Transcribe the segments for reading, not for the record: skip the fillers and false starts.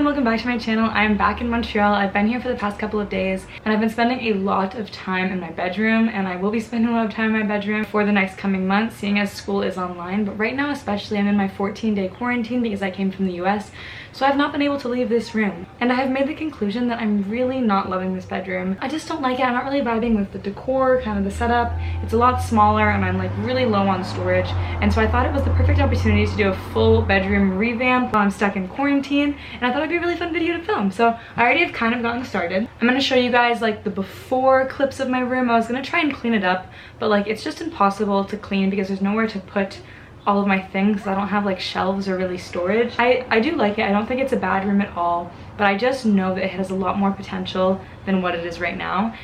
Welcome back to my channel. I'm back in Montreal. I've been here for the past couple of days and I've been spending a lot of time in my bedroom, and I will be spending a lot of time in my bedroom for the next coming months, seeing as school is online. But right now especially, I'm in my 14-day quarantine because I came from the US, so I've not been able to leave this room. And I have made the conclusion that I'm really not loving this bedroom. I just don't like it. I'm not really vibing with the decor, kind of the setup. It's a lot smaller and I'm like really low on storage, and so I thought it was the perfect opportunity to do a full bedroom revamp while I'm stuck in quarantine, and I thought it'd be a really fun video to film. So I already have kind of gotten started. I'm going to show you guys like the before clips of my room. I was going to try and clean it up, but like it's just impossible to clean because there's nowhere to put all of my things. I don't have like shelves or really storage. I do like it. I don't think it's a bad room at all, but I just know that it has a lot more potential than what it is right now.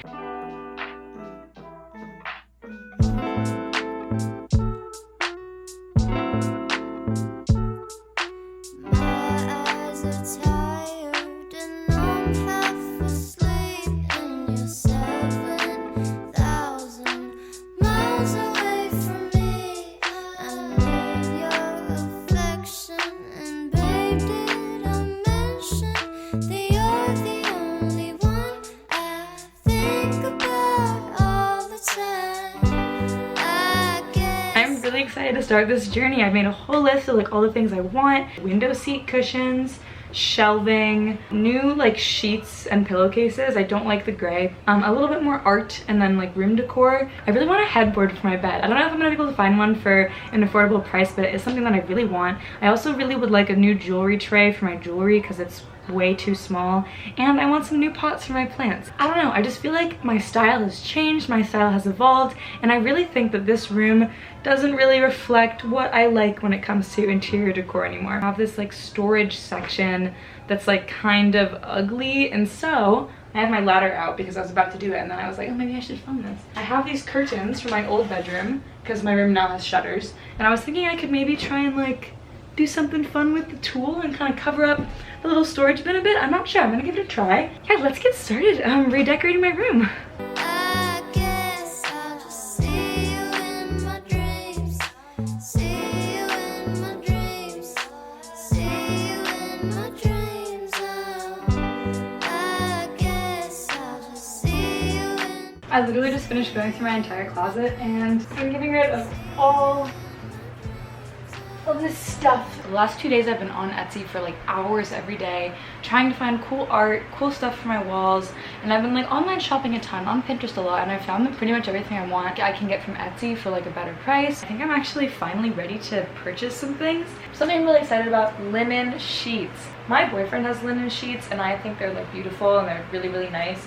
Excited to start this journey. I've made a whole list of like all the things I want: window seat cushions, shelving, new like sheets and pillowcases. I don't like the gray. A little bit more art, and then like room decor. I really want a headboard for my bed. I don't know if I'm gonna be able to find one for an affordable price, but it is something that I really want. I also really would like a new jewelry tray for my jewelry because it's way too small, and I want some new pots for my plants. I don't know, I just feel like my style has changed, my style has evolved, and I really think that this room doesn't really reflect what I like when it comes to interior decor anymore. I have this like storage section that's like kind of ugly, and so I have my ladder out because I was about to do it, and then I was like, oh, maybe I should film this. I have these curtains from my old bedroom because my room now has shutters, and I was thinking I could maybe try and like do something fun with the tool and kind of cover up the little storage bin a bit. I'm not sure. I'm gonna give it a try. Yeah, let's get started redecorating my room. I literally just finished going through my entire closet and I'm getting rid of all of this stuff. The last 2 days I've been on Etsy for like hours every day trying to find cool art, cool stuff for my walls, and I've been like online shopping a ton, on Pinterest a lot, and I found that pretty much everything I want I can get from Etsy for like a better price. I think I'm actually finally ready to purchase some things. Something I'm really excited about: linen sheets. My boyfriend has linen sheets and I think they're like beautiful and they're really, really nice.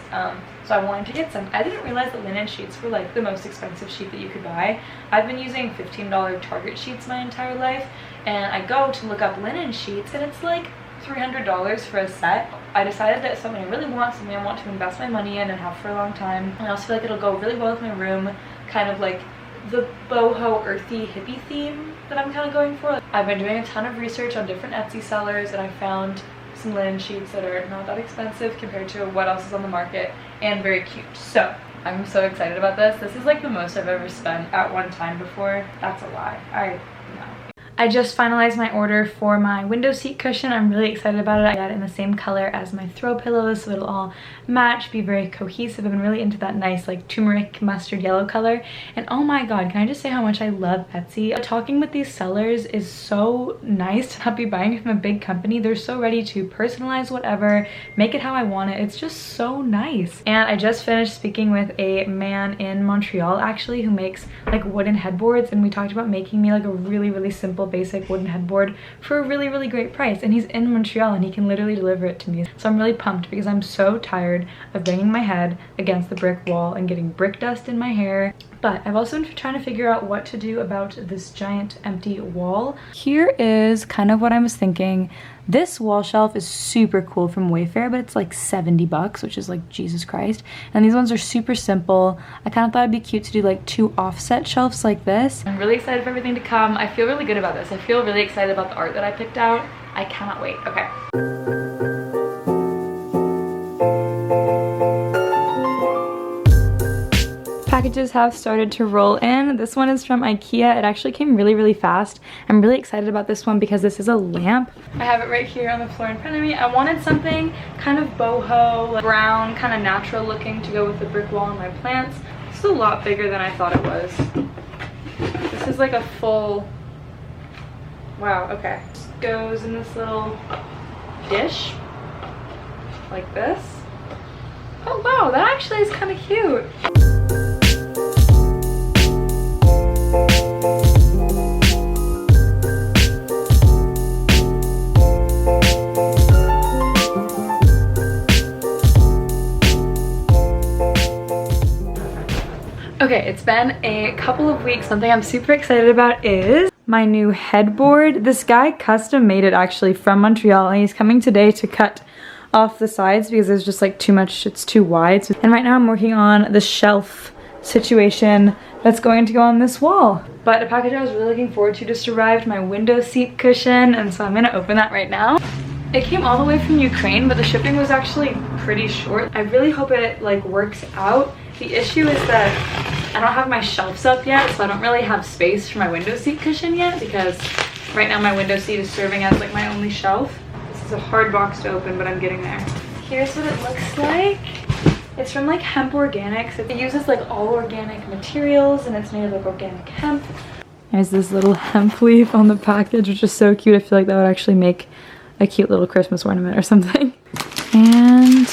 So I wanted to get some. I didn't realize that linen sheets were like the most expensive sheet that you could buy. I've been using $15 Target sheets my entire life, and I go to look up linen sheets and it's like $300 for a set. I decided that it's something I really want, something I want to invest my money in and have for a long time. And I also feel like it'll go really well with my room, kind of like the boho earthy hippie theme that I'm kind of going for. I've been doing a ton of research on different Etsy sellers, and I found some linen sheets that are not that expensive compared to what else is on the market, and very cute. So I'm so excited about this. This is like the most I've ever spent at one time before. That's a lie. I just finalized my order for my window seat cushion. I'm really excited about it. I got it in the same color as my throw pillows, so it'll all match, be very cohesive. I've been really into that nice like turmeric mustard yellow color. And oh my god, can I just say how much I love Etsy? Talking with these sellers is so nice to not be buying from a big company. They're so ready to personalize whatever, make it how I want it. It's just so nice. And I just finished speaking with a man in Montreal actually who makes like wooden headboards, and we talked about making me like a really, really simple basic wooden headboard for a really, really great price. And he's in Montreal and he can literally deliver it to me. So I'm really pumped because I'm so tired of banging my head against the brick wall and getting brick dust in my hair, But I've also been trying to figure out what to do about this giant empty wall. Here is kind of what I was thinking. This wall shelf is super cool from Wayfair, but it's like 70 bucks, which is like Jesus Christ. And these ones are super simple. I kind of thought it'd be cute to do like 2 offset shelves like this. I'm really excited for everything to come. I feel really good about this. I feel really excited about the art that I picked out. I cannot wait. Okay. Packages have started to roll in. This one is from IKEA. It actually came really fast. I'm really excited about this one because this is a lamp. I have it right here on the floor in front of me. I wanted something kind of boho, like brown, kind of natural looking to go with the brick wall and my plants. This is a lot bigger than I thought it was. This is like a full, wow, okay. This goes in this little dish, like this. Oh wow, that actually is kind of cute. Okay, it's been a couple of weeks. Something I'm super excited about is my new headboard. This guy custom made it actually from Montreal, and he's coming today to cut off the sides because there's just like too much, it's too wide. And right now I'm working on the shelf situation that's going to go on this wall. But a package I was really looking forward to just arrived, my window seat cushion, and so I'm gonna open that right now. It came all the way from Ukraine, but the shipping was actually pretty short. I really hope it like works out. The issue is that I don't have my shelves up yet, so I don't really have space for my window seat cushion yet because right now my window seat is serving as like my only shelf. This is a hard box to open, but I'm getting there. Here's what it looks like. It's from like Hemp Organics. It uses like all organic materials and it's made of like organic hemp. There's this little hemp leaf on the package, which is so cute. I feel like that would actually make a cute little Christmas ornament or something. And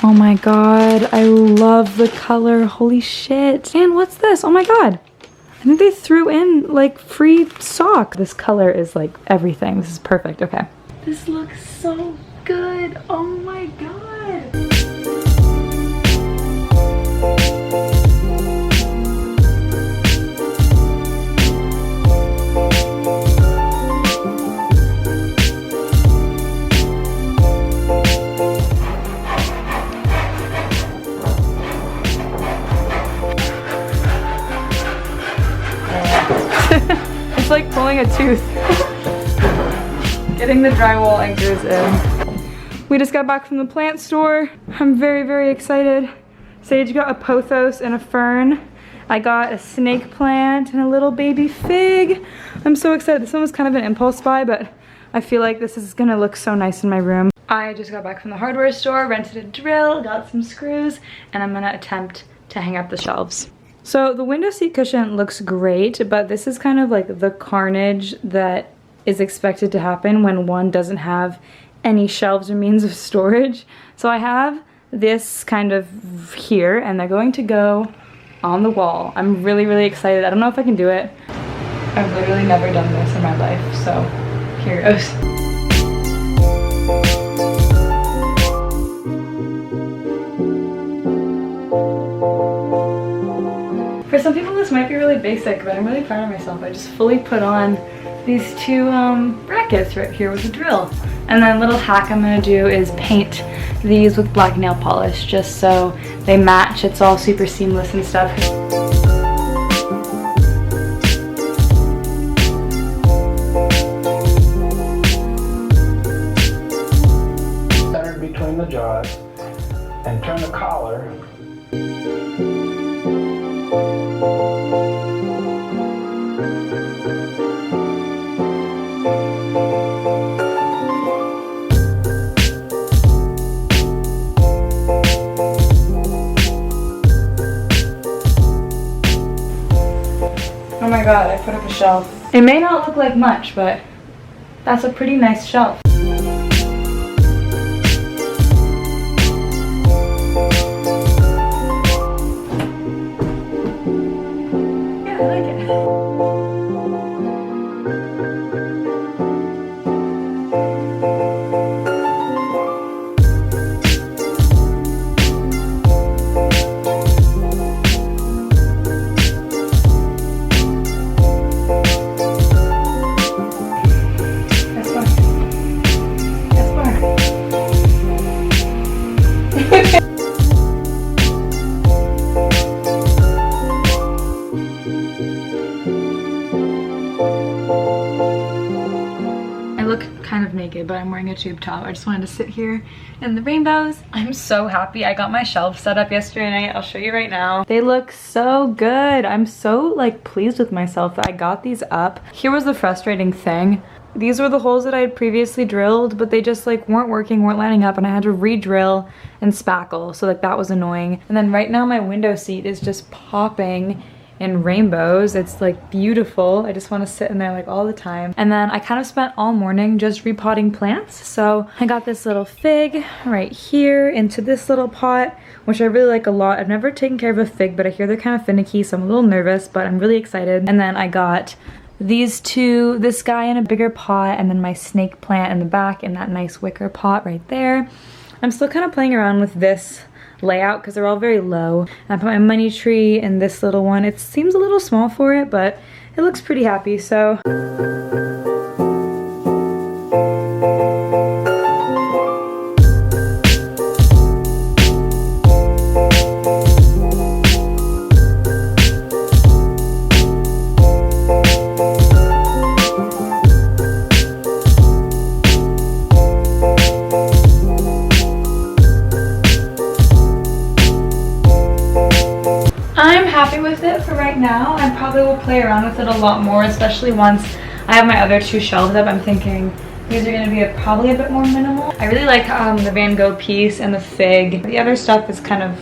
oh my god, I love the color. Holy shit. And what's this? Oh my god. I think they threw in like free sock. This color is like everything. This is perfect. Okay. This looks so good. Oh my god. It's like pulling a tooth. Getting the drywall anchors in. We just got back from the plant store. I'm very excited. Sage got a pothos and a fern. I got a snake plant and a little baby fig. I'm so excited. This one was kind of an impulse buy, but I feel like this is gonna look so nice in my room. I just got back from the hardware store, rented a drill, got some screws, and I'm gonna attempt to hang up the shelves. So the window seat cushion looks great, but this is kind of like the carnage that is expected to happen when one doesn't have any shelves or means of storage. So I have this kind of here, and they're going to go on the wall. I'm really excited. I don't know if I can do it. I've literally never done this in my life, so here goes. For some people this might be really basic, but I'm really proud of myself. I just fully put on these two brackets right here with a drill. And then a little hack I'm gonna do is paint these with black nail polish just so they match. It's all super seamless and stuff. Centered between the jaws and turn the collar. Oh my god, I put up a shelf. It may not look like much, but that's a pretty nice shelf. Yeah, I like it. look kind of naked, but I'm wearing a tube top. I just wanted to sit here in the rainbows. I'm so happy. I got my shelves set up yesterday night. I'll show you right now. They look so good. I'm so like pleased with myself that I got these up. Here was the frustrating thing. These were the holes that I had previously drilled, but they just like weren't working, weren't lining up, and I had to re-drill and spackle. So like that was annoying. And then right now my window seat is just popping in rainbows. It's like beautiful. I just want to sit in there like all the time. And then I kind of spent all morning just repotting plants. So I got this little fig right here into this little pot, which I really like a lot. I've never taken care of a fig, but I hear they're kind of finicky, so I'm a little nervous, but I'm really excited. And then I got these two, this guy in a bigger pot, and then my snake plant in the back in that nice wicker pot right there. I'm still kind of playing around with this layout because they're all very low. I put my money tree in this little one. It seems a little small for it, but it looks pretty happy, so. Happy with it for right now. I probably will play around with it a lot more, especially once I have my other two shelves up. I'm thinking these are going to be probably a bit more minimal. I really like the Van Gogh piece and the fig. The other stuff is kind of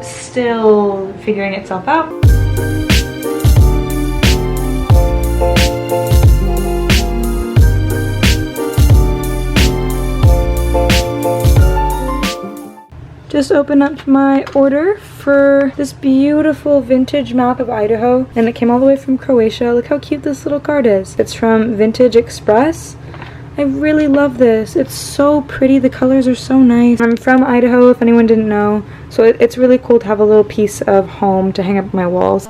still figuring itself out. Just opened up my order for this beautiful vintage map of Idaho, and it came all the way from Croatia. Look how cute this little card is. It's from Vintage Express. I really love this. It's so pretty. The colors are so nice. I'm from Idaho, if anyone didn't know, so it's really cool to have a little piece of home to hang up my walls.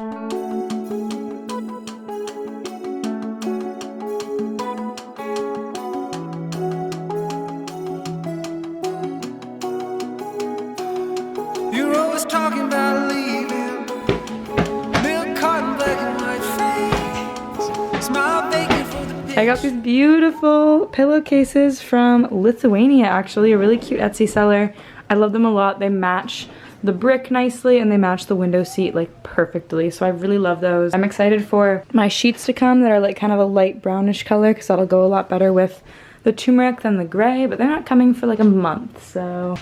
Talking about leaving, milk carton, black and white face, smile vacant for the picture. I got these beautiful pillowcases from Lithuania, actually, a really cute Etsy seller. I love them a lot. They match the brick nicely and they match the window seat like perfectly, so I really love those. I'm excited for my sheets to come that are like kind of a light brownish color because that'll go a lot better with the turmeric than the gray, but they're not coming for like a month, so.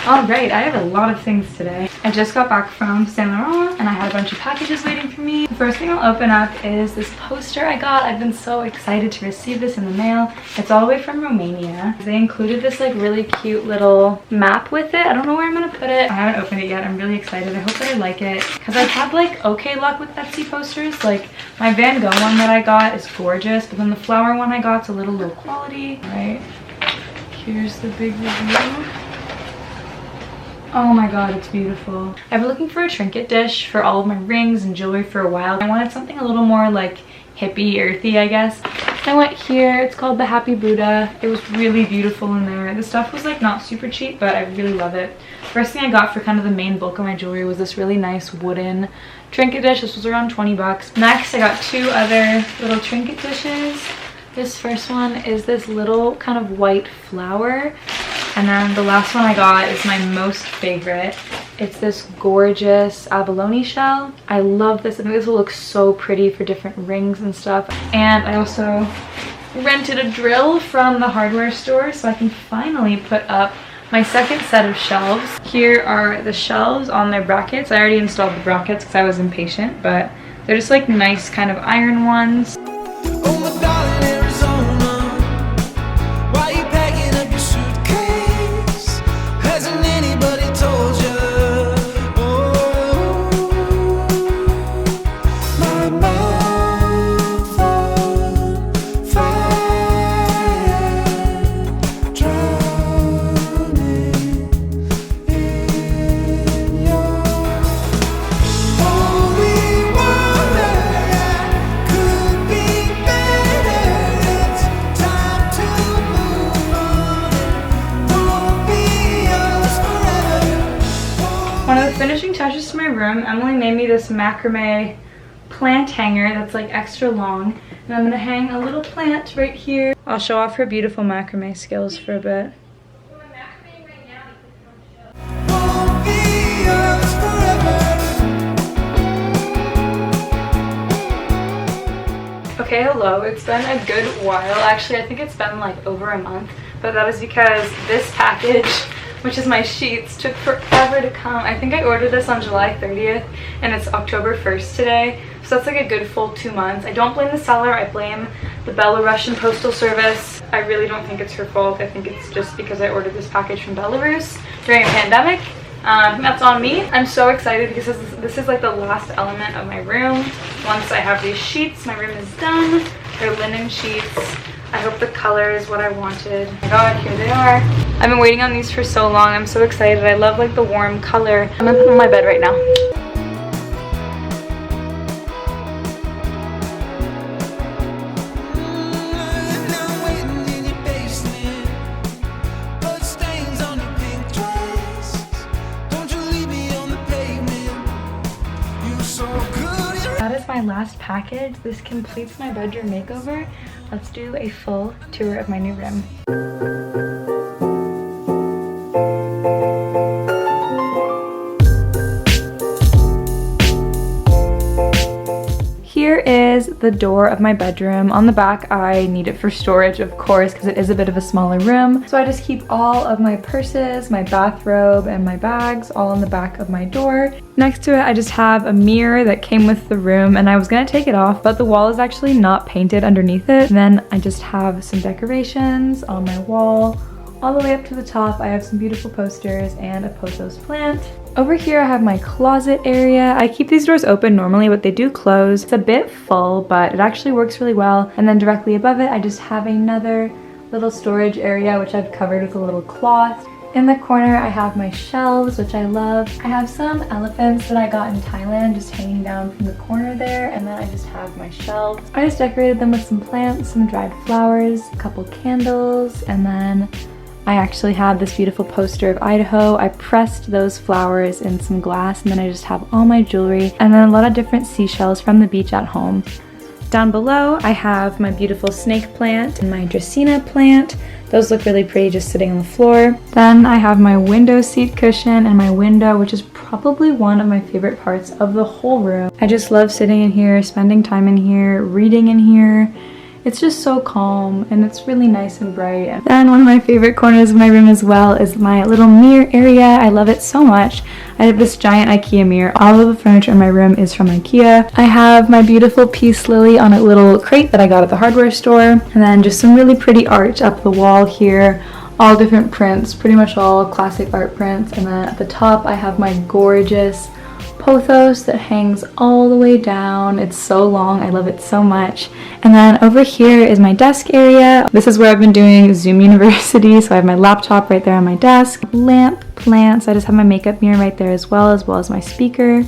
All right, I have a lot of things today. I just got back from Saint Laurent and I had a bunch of packages waiting for me. The first thing I'll open up is this poster I got. I've been so excited to receive this in the mail. It's all the way from Romania. They included this like really cute little map with it. I don't know where I'm gonna put it. I haven't opened it yet. I'm really excited. I hope that I like it because I've had like okay luck with Etsy posters. Like my Van Gogh one that I got is gorgeous, but then the flower one I got's a little low quality. All right, here's the big review. Oh my god, it's beautiful. I've been looking for a trinket dish for all of my rings and jewelry for a while. I wanted something a little more like hippie, earthy, I guess. I went here. It's called the Happy Buddha. It was really beautiful in there. The stuff was like not super cheap, but I really love it. First thing I got for kind of the main bulk of my jewelry was this really nice wooden trinket dish. This was around 20 bucks. Next, I got two other little trinket dishes. This first one is this little kind of white flower. And then the last one I got is my most favorite. It's this gorgeous abalone shell. I love this. I think this will look so pretty for different rings and stuff. And I also rented a drill from the hardware store so I can finally put up my second set of shelves. Here are the shelves on their brackets. I already installed the brackets because I was impatient, but they're just like nice kind of iron ones. Oh my darling Arizona, why you packing up your suitcase? Hasn't anybody told you? Oh, my mouth on fire, drowning in your holy water. Could be better. It's time to move on. Won't be yours forever. One of the finishing touches to my room, Emily made me this macrame plant hanger that's like extra long, and I'm gonna hang a little plant right here. I'll show off her beautiful macrame skills for a bit. Won't be yours forever. Okay, hello. It's been a good while. Actually, I think it's been like over a month, but that is because this package, which is my sheets, took forever to come. I think I ordered this on July 30th and it's October 1st today. So that's like a good full 2 months. I don't blame the seller, I blame the Belarusian postal service. I really don't think it's her fault. I think it's just because I ordered this package from Belarus during a pandemic. That's on me. I'm so excited because this is like the last element of my room. Once I have these sheets, my room is done. They're linen sheets. I hope the color is what I wanted. Oh my god, here they are. I've been waiting on these for so long. I'm so excited. I love like the warm color. I'm gonna put them on my bed right now. Now waiting in your basement, blood stains on your pink dress. Don't you leave me on the pavement. You're so good. That is my last package. This completes my bedroom makeover. Let's do a full tour of my new room. Here is the door of my bedroom. On the back, I need it for storage, of course, because it is a bit of a smaller room. So I just keep all of my purses, my bathrobe, and my bags all on the back of my door. Next to it, I just have a mirror that came with the room, and I was gonna take it off, but the wall is actually not painted underneath it. And then I just have some decorations on my wall. All the way up to the top, I have some beautiful posters and a pothos plant. Over here, I have my closet area. I keep these doors open normally, but they do close. It's a bit full, but it actually works really well. And then directly above it, I just have another little storage area, which I've covered with a little cloth. In the corner, I have my shelves, which I love. I have some elephants that I got in Thailand just hanging down from the corner there, and then I just have my shelves. I just decorated them with some plants, some dried flowers, a couple candles, and then I actually have this beautiful poster of Idaho. I pressed those flowers in some glass, and then I just have all my jewelry and then a lot of different seashells from the beach at home. Down below, I have my beautiful snake plant and my dracaena plant. Those look really pretty just sitting on the floor. Then I have my window seat cushion and my window, which is probably one of my favorite parts of the whole room. I just love sitting in here, spending time in here, reading in here. It's just so calm and it's really nice and bright. And then one of my favorite corners of my room as well is my little mirror area. I love it so much. I have this giant IKEA mirror. All of the furniture in my room is from IKEA. I have my beautiful peace lily on a little crate that I got at the hardware store. And then just some really pretty art up the wall here. All different prints, pretty much all classic art prints. And then at the top I have my gorgeous pothos that hangs all the way down. It's so long. I love it so much. And then over here is my desk area. This is where I've been doing Zoom University, so I have my laptop right there on my desk. Lamp, plants. I just have my makeup mirror right there as well as my speaker.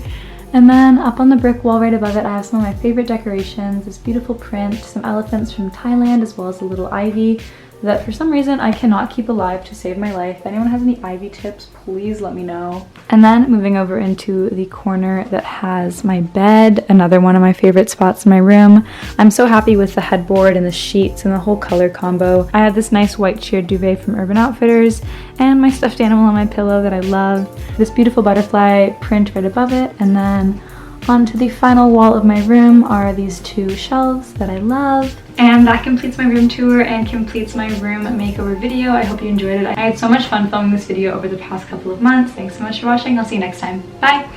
And then up on the brick wall right above it, I have some of my favorite decorations. This beautiful print, some elephants from Thailand, as well as a little ivy that for some reason I cannot keep alive to save my life. If anyone has any ivy tips, please let me know. And then moving over into the corner that has my bed, another one of my favorite spots in my room. I'm so happy with the headboard and the sheets and the whole color combo. I have this nice white sheer duvet from Urban Outfitters and my stuffed animal on my pillow that I love. This beautiful butterfly print right above it, and then onto the final wall of my room are these two shelves that I love. And that completes my room tour and completes my room makeover video. I hope you enjoyed it. I had so much fun filming this video over the past couple of months. Thanks so much for watching. I'll see you next time. Bye!